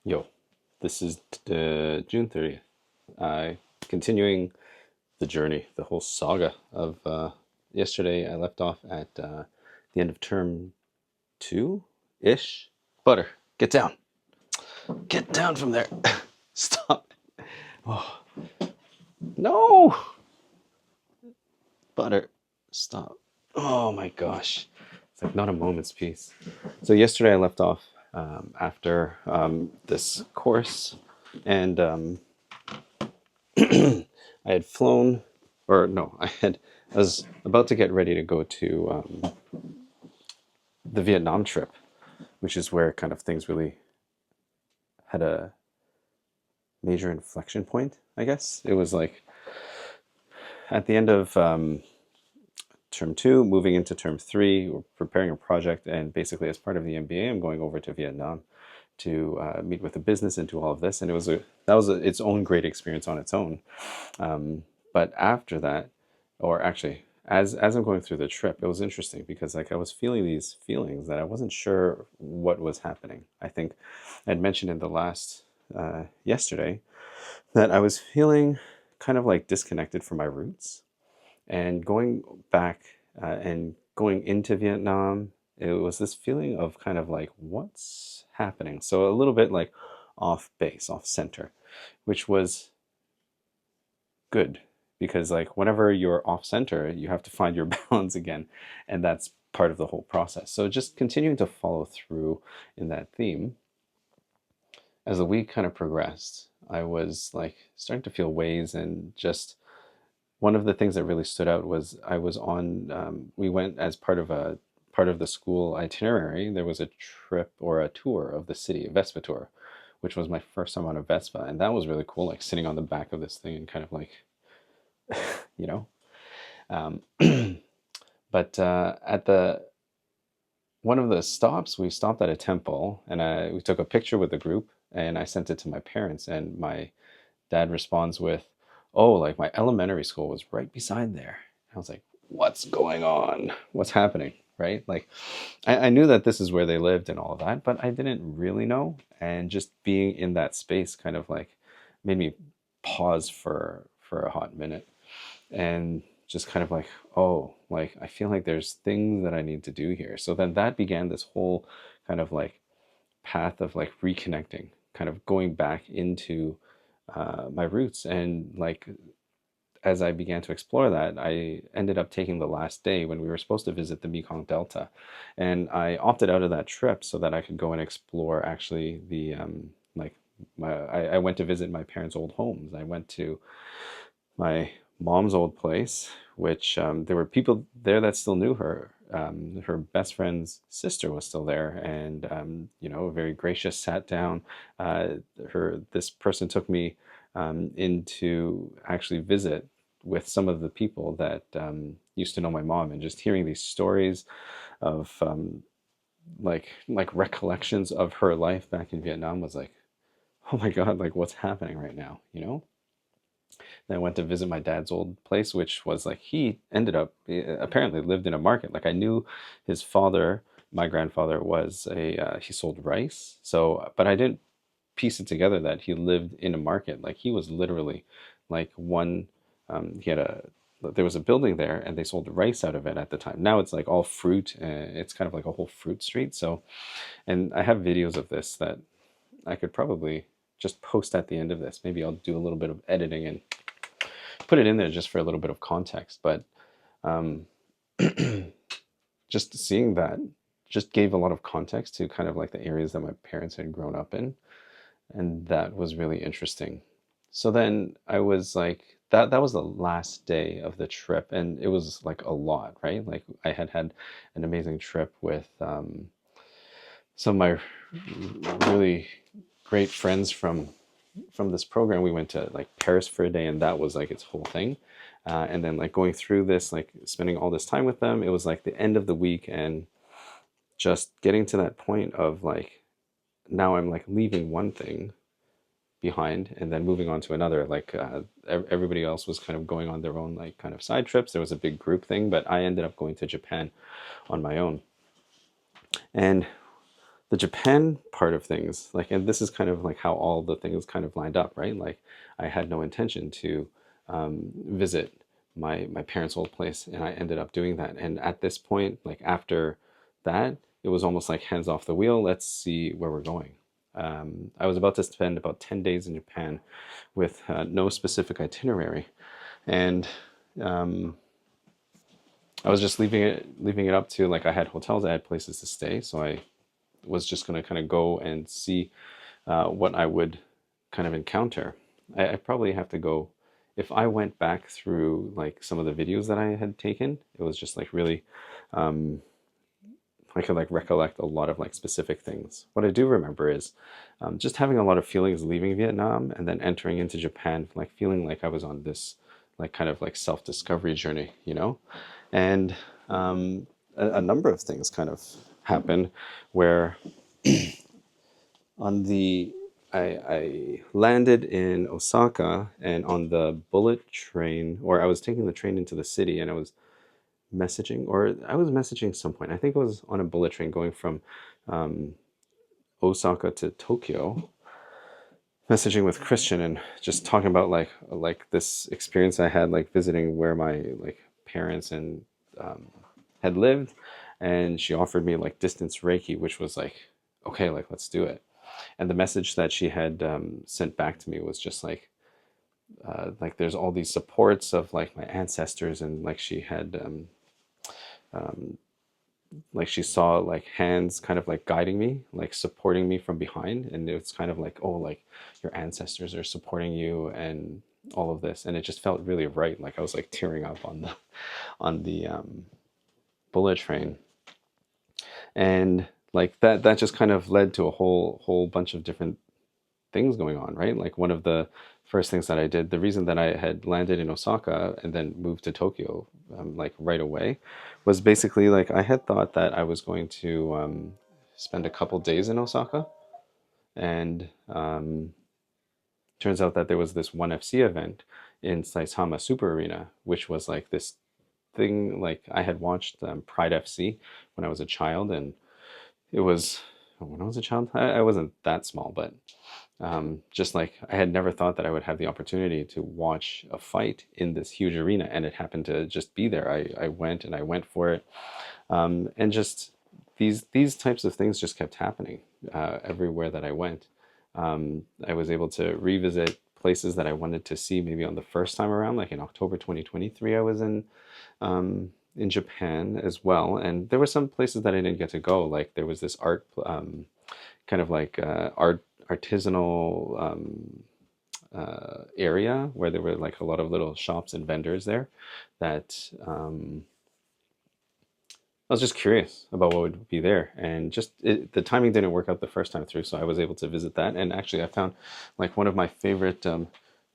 Yo, this is June 30th. Continuing the journey, the whole saga of yesterday. I left off at the end of term two-ish. Butter, get down. Get down from there. Stop. Oh, no! Butter, stop. Oh my gosh. It's like not a moment's peace. So yesterday I left off after this course, and I had flown, or no, I was about to get ready to go to the Vietnam trip, which is where kind of things really had a major inflection point, I guess. It was like at the end of term two, moving into term three, we're preparing a project, and basically as part of the MBA, I'm going over to Vietnam to meet with the business and do all of this, and that was its own great experience on its own. But after that, or actually, as I'm going through the trip, it was interesting because like I was feeling these feelings that I wasn't sure what was happening. I think I'd mentioned in the last yesterday that I was feeling kind of like disconnected from my roots, and going back and going into Vietnam, it was this feeling of kind of like, what's happening? So a little bit like off base, off center, which was good because like whenever you're off center, you have to find your balance again. And that's part of the whole process. So just continuing to follow through in that theme. As the week kind of progressed, I was like starting to feel ways, and just one of the things that really stood out was I was on, we went as part of the school itinerary. There was a trip or a tour of the city, a Vespa tour, which was my first time on a Vespa. And that was really cool, like sitting on the back of this thing and kind of like, you know. Um, but at the one of the stops, we stopped at a temple, and we took a picture with the group, and I sent it to my parents, and my dad responds with, "Oh, like my elementary school was right beside there." I was like, "What's going on? What's happening?" Right? Like, I knew that this is where they lived and all of that, but I didn't really know. And just being in that space kind of like made me pause for a hot minute, and just kind of like, oh, like I feel like there's things that I need to do here. So then that began this whole kind of like path of like reconnecting, kind of going back into my roots. And like as I began to explore that, I ended up taking the last day when we were supposed to visit the Mekong Delta, and I opted out of that trip so that I could go and explore actually the like I went to visit my parents' old homes. I went to my mom's old place, which there were people there that still knew her. Her best friend's sister was still there, and you know, very gracious, sat down. This person took me in to actually visit with some of the people that used to know my mom, and just hearing these stories of like recollections of her life back in Vietnam was like, oh my God, like what's happening right now, you know? Then I went to visit my dad's old place, which was like he ended up apparently lived in a market. Like I knew his father, my grandfather, was a he sold rice. So, but I didn't piece it together that he lived in a market. Like he was literally like one. He had a there was a building there, and they sold rice out of it at the time. Now it's like all fruit. It's kind of like a whole fruit street. So, and I have videos of this that I could probably just post at the end of this. Maybe I'll do a little bit of editing and put it in there just for a little bit of context. But um, just seeing that just gave a lot of context to kind of like the areas that my parents had grown up in. And that was really interesting. So then I was like, that was the last day of the trip, and it was like a lot, right? Like I had an amazing trip with some of my really great friends from this program. We went to like Paris for a day, and that was like its whole thing. And then like going through this, like spending all this time with them, it was like the end of the week, and just getting to that point of like, now I'm like leaving one thing behind and then moving on to another. Like everybody else was kind of going on their own like kind of side trips. There was a big group thing, but I ended up going to Japan on my own. And the Japan part of things, like, and this is kind of like how all the things kind of lined up, right? Like, I had no intention to visit my parents' old place, and I ended up doing that. And at this point, like after that, it was almost like hands off the wheel. Let's see where we're going. I was about to spend about 10 days in Japan with no specific itinerary, and um, I was just leaving it up to, like, I had hotels, I had places to stay, so I was just going to kind of go and see what I would kind of encounter. I probably have to go, if I went back through like some of the videos that I had taken, it was just like really, I could like recollect a lot of like specific things. What I do remember is just having a lot of feelings leaving Vietnam and then entering into Japan, like feeling like I was on this like kind of like self-discovery journey, you know? And a number of things kind of happened where on the I landed in Osaka, and on the bullet train, or I was taking the train into the city, and I was messaging some point. I think it was on a bullet train going from Osaka to Tokyo, messaging with Christian and just talking about like this experience I had, like visiting where my like parents and had lived, and she offered me like distance Reiki, which was like, okay, like let's do it. And the message that she had sent back to me was just like there's all these supports of like my ancestors, and like she had like she saw like hands kind of like guiding me, like supporting me from behind, and it's kind of like, oh, like your ancestors are supporting you and all of this, and it just felt really right. Like I was like tearing up on the bullet train, and like that just kind of led to a whole bunch of different things going on, right? Like one of the first things that I did, the reason that I had landed in Osaka and then moved to Tokyo like right away, was basically like I had thought that I was going to spend a couple days in Osaka, and turns out that there was this ONE FC event in Saitama Super Arena, which was like this thing. Like I had watched Pride FC when I was a child, and it was when I was a child. I wasn't that small, but just like I had never thought that I would have the opportunity to watch a fight in this huge arena, and it happened to just be there. I went and I went for it, and just these types of things just kept happening everywhere that I went. I was able to revisit places that I wanted to see maybe on the first time around, like in October 2023, I was in Japan as well, and there were some places that I didn't get to go. Like there was this art, kind of like artisanal area where there were like a lot of little shops and vendors there that I was just curious about what would be there, and just the timing didn't work out the first time through, so I was able to visit that. And actually, I found like one of my favorite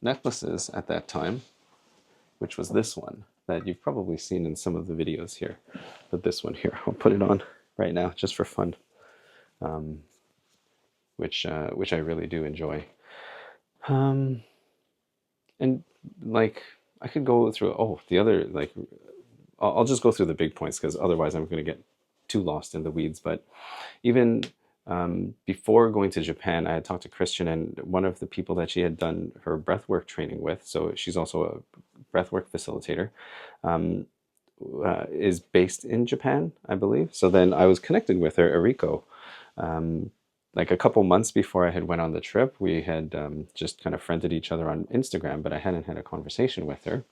necklaces at that time, which was this one that you've probably seen in some of the videos here. But this one here, I'll put it on right now just for fun, which I really do enjoy. Um, and like I could go through, oh, the other, like I'll just go through the big points because otherwise I'm going to get too lost in the weeds. But even before going to Japan, I had talked to Christian, and one of the people that she had done her breathwork training with, so she's also a breathwork facilitator, is based in Japan, I believe. So then I was connected with her, Eriko. Like a couple months before I had went on the trip, we had just kind of friended each other on Instagram, but I hadn't had a conversation with her.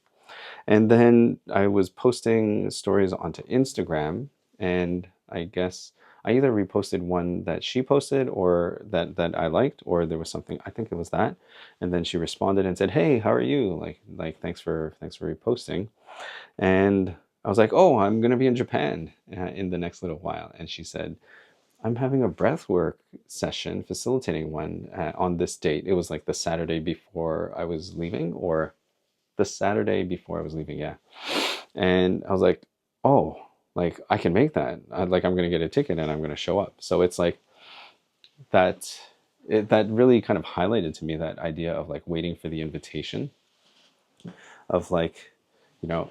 And then I was posting stories onto Instagram, and I guess I either reposted one that she posted or that I liked, or there was something, I think it was that. And then she responded and said, "Hey, how are you? Like thanks for reposting." And I was like, "Oh, I'm going to be in Japan in the next little while." And she said, "I'm having a breathwork session, facilitating one on this date." It was like the Saturday before I was leaving, or the Saturday before I was leaving, yeah. And I was like, "Oh, like I can make that. Like I'm gonna get a ticket and I'm gonna show up." So it's like that. That really kind of highlighted to me that idea of like waiting for the invitation, of like, you know,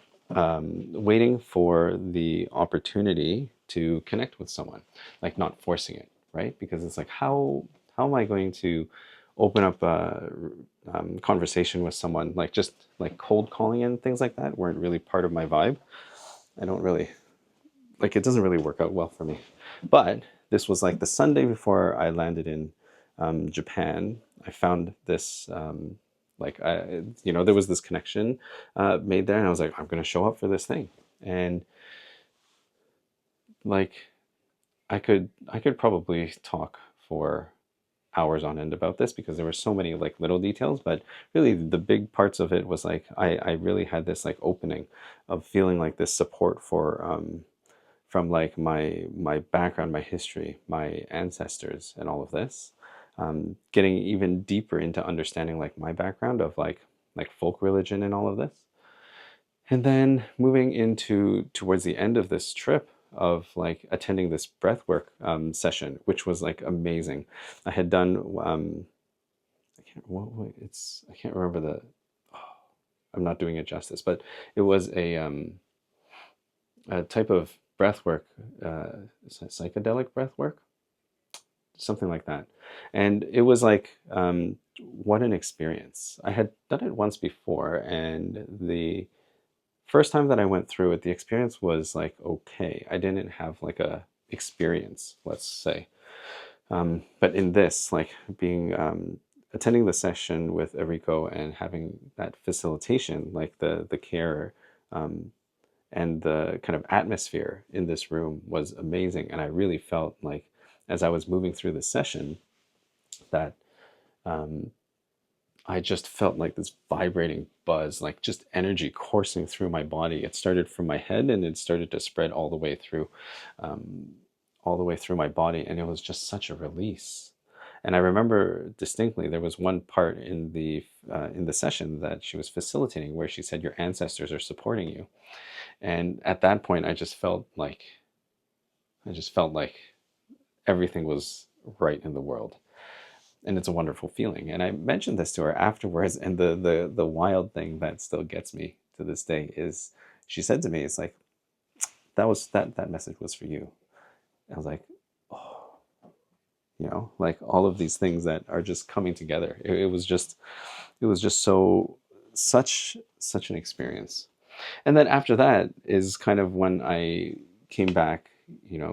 waiting for the opportunity to connect with someone, like not forcing it, right? Because it's like, how am I going to open up a conversation with someone? Like, just like cold calling and things like that weren't really part of my vibe. I don't really like, it doesn't really work out well for me. But this was like the Sunday before I landed in Japan. I found this there was this connection made there, and I was like, I'm going to show up for this thing. And like, I could probably talk for hours on end about this, because there were so many like little details, but really the big parts of it was like, I really had this like opening of feeling like this support for from like my background, my history, my ancestors, and all of this. Getting even deeper into understanding like my background of like folk religion and all of this. And then moving into towards the end of this trip of like attending this breathwork session, which was like amazing. I had done I can't remember the I'm not doing it justice, but it was a type of breathwork, psychedelic breathwork, something like that. And it was like, what an experience. I had done it once before, and the first time that I went through it, the experience was like okay. I didn't have like a experience, let's say. But in this, like being attending the session with Eriko and having that facilitation, like the care and the kind of atmosphere in this room was amazing. And I really felt like, as I was moving through the session, that um, I just felt like this vibrating buzz, like just energy coursing through my body. It started from my head and it started to spread um, all the way through my body, and it was just such a release. And I remember distinctly there was one part in the session that she was facilitating where she said, "Your ancestors are supporting you." And at that point, I just felt like everything was right in the world, and it's a wonderful feeling. And I mentioned this to her afterwards, and the wild thing that still gets me to this day is she said to me, "It's like that message was for you." I was like, oh, like all of these things that are just coming together. It was just such an experience. And then after that is kind of when I came back,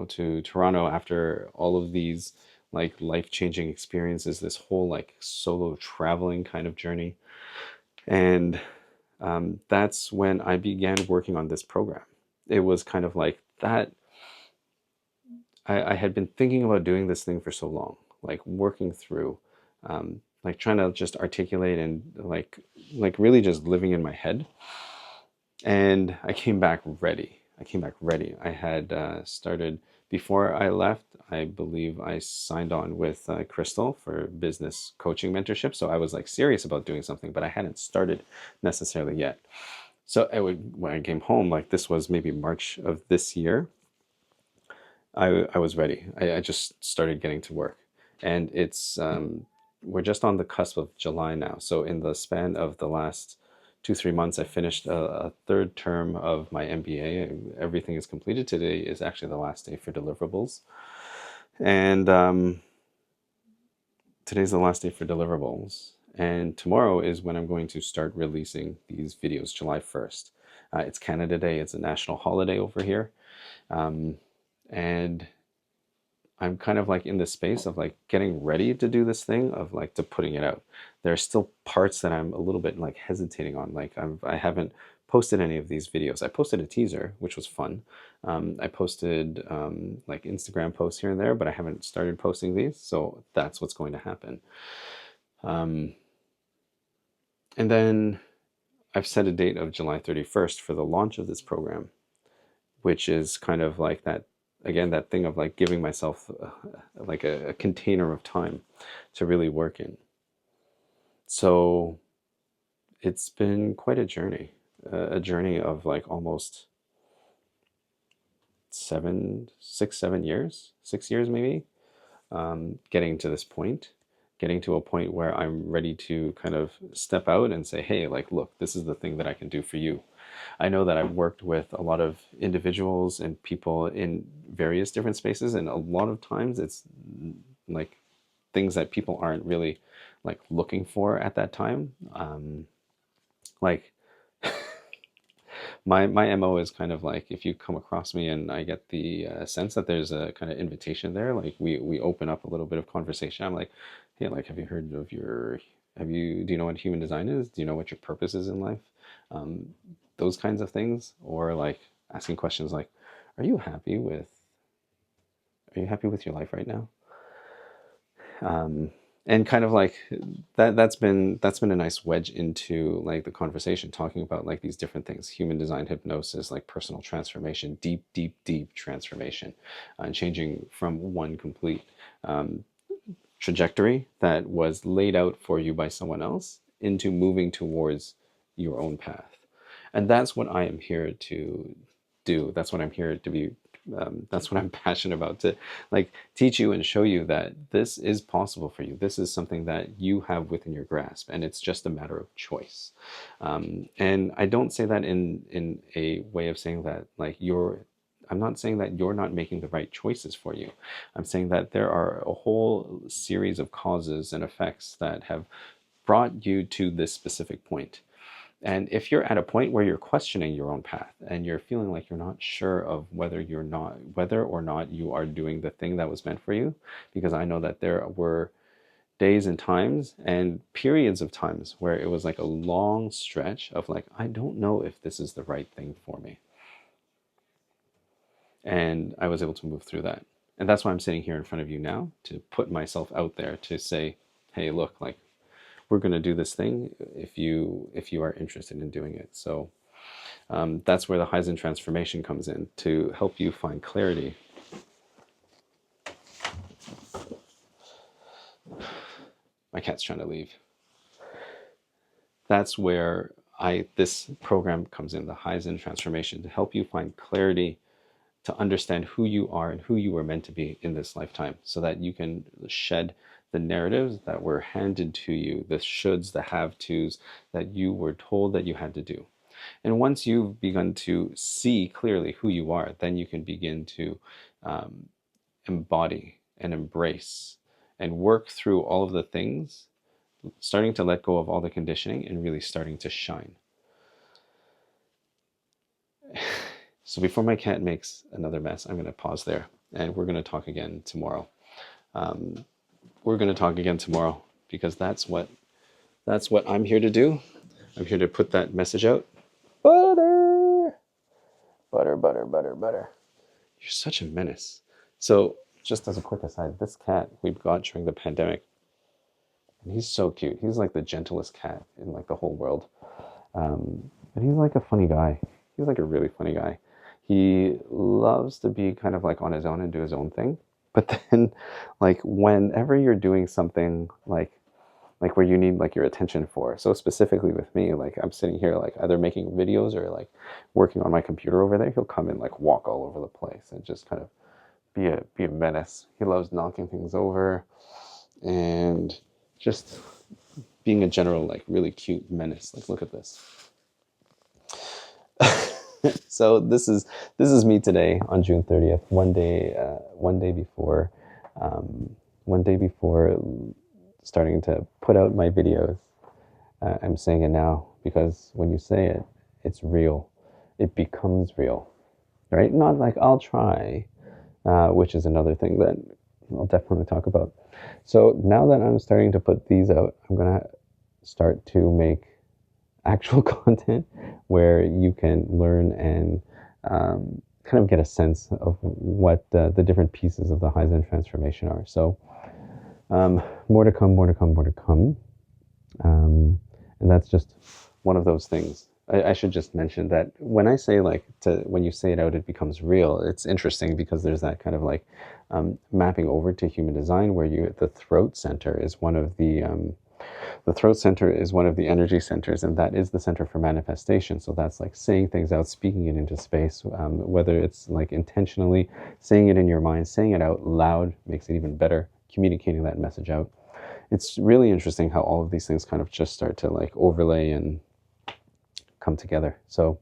to Toronto after all of these like life-changing experiences, this whole like solo traveling kind of journey. And that's when I began working on this program. It was kind of like that. I had been thinking about doing this thing for so long, like working through, like trying to just articulate and like really just living in my head. And I came back ready. I had started before I left. I believe I signed on with Crystal for business coaching mentorship. So I was like serious about doing something, but I hadn't started necessarily yet. So when I came home, like this was maybe March of this year, I was ready. I just started getting to work, and it's we're just on the cusp of July now. So in the span of the last 2 3 months, I finished a third term of my MBA. Everything is completed. Today is actually the last day for deliverables, and today's the last day for deliverables. And tomorrow is when I'm going to start releasing these videos, July 1st. It's Canada Day. It's a national holiday over here. And I'm kind of like in the space of like getting ready to do this thing of like to putting it out. There are still parts that I'm a little bit like hesitating on. Like I haven't posted any of these videos. I posted a teaser, which was fun. I posted like Instagram posts here and there, but I haven't started posting these. So that's what's going to happen. And then I've set a date of July 31st for the launch of this program, which is kind of like that, again, that thing of like giving myself like a container of time to really work in. So it's been quite a journey of like almost 6 years maybe, getting to this point, getting to a point where I'm ready to kind of step out and say, hey, like, look, this is the thing that I can do for you. I know that I've worked with a lot of individuals and people in various different spaces, and a lot of times it's like things that people aren't really like looking for at that time. Like my MO is kind of like, if you come across me and I get the sense that there's a kind of invitation there, like we open up a little bit of conversation. I'm like, hey, like, have you heard of do you know what human design is? Do you know what your purpose is in life? Um, those kinds of things, or like asking questions like, are you happy with your life right now? And kind of like that's been a nice wedge into like the conversation, talking about like these different things: human design, hypnosis, like personal transformation, deep transformation, and changing from one complete trajectory that was laid out for you by someone else into moving towards your own path. And that's what I am here to do. That's what I'm here to be. That's what I'm passionate about, to like teach you and show you that this is possible for you. This is something that you have within your grasp, and it's just a matter of choice. And I don't say that in a way of saying that like I'm not saying that you're not making the right choices for you. I'm saying that there are a whole series of causes and effects that have brought you to this specific point. And if you're at a point where you're questioning your own path and you're feeling like you're not sure of whether or not you are doing the thing that was meant for you, because I know that there were days and times and periods of times where it was like a long stretch of like, I don't know if this is the right thing for me. And I was able to move through that. And that's why I'm sitting here in front of you now, to put myself out there, to say, hey, look, like, we're going to do this thing if you are interested in doing it. So that's where the Haizhen Transformation comes in, to help you find clarity. My cat's trying to leave. That's where this program comes in, the Haizhen Transformation, to help you find clarity, to understand who you are and who you were meant to be in this lifetime, so that you can shed the narratives that were handed to you, the shoulds, the have-tos that you were told that you had to do. And once you've begun to see clearly who you are, then you can begin to embody and embrace and work through all of the things, starting to let go of all the conditioning and really starting to shine. So before my cat makes another mess, I'm going to pause there, and we're going to talk again tomorrow. Because that's what I'm here to do. I'm here to put that message out. Butter. You're such a menace. So just as a quick aside, this cat we've got during the pandemic, and he's so cute. He's like the gentlest cat in like the whole world. But he's like a funny guy. He's like a really funny guy. He loves to be kind of like on his own and do his own thing. But then, like, whenever you're doing something like where you need like your attention for, so specifically with me, like I'm sitting here like either making videos or like working on my computer over there, he'll come and like walk all over the place and just kind of be a menace. He loves knocking things over and just being a general like really cute menace. Like, look at this. So this is me today on June 30th, one day before starting to put out my videos. I'm saying it now because when you say it, it's real. It becomes real, right? Not like I'll try, which is another thing that I'll definitely talk about. So now that I'm starting to put these out, I'm going to start to make actual content where you can learn and kind of get a sense of what the different pieces of the Haizhen Transformation are. So more to come. And that's just one of those things. I should just mention that when I say like when you say it out, it becomes real. It's interesting because there's that kind of like mapping over to human design, where the throat center is one of the energy centers, and that is the center for manifestation. So that's like saying things out, speaking it into space, whether it's like intentionally saying it in your mind, saying it out loud makes it even better, communicating that message out. It's really interesting how all of these things kind of just start to like overlay and come together. So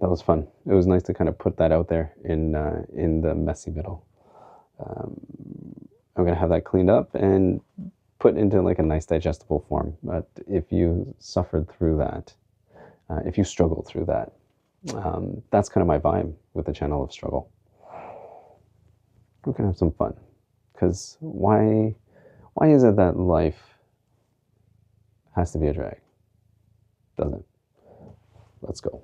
that was fun. It was nice to kind of put that out there in the messy middle. I'm gonna have that cleaned up and put into like a nice digestible form. But if you suffered through that, if you struggled through that, that's kind of my vibe with the channel of struggle. We can have some fun, because why is it that life has to be a drag? Doesn't it? Let's go.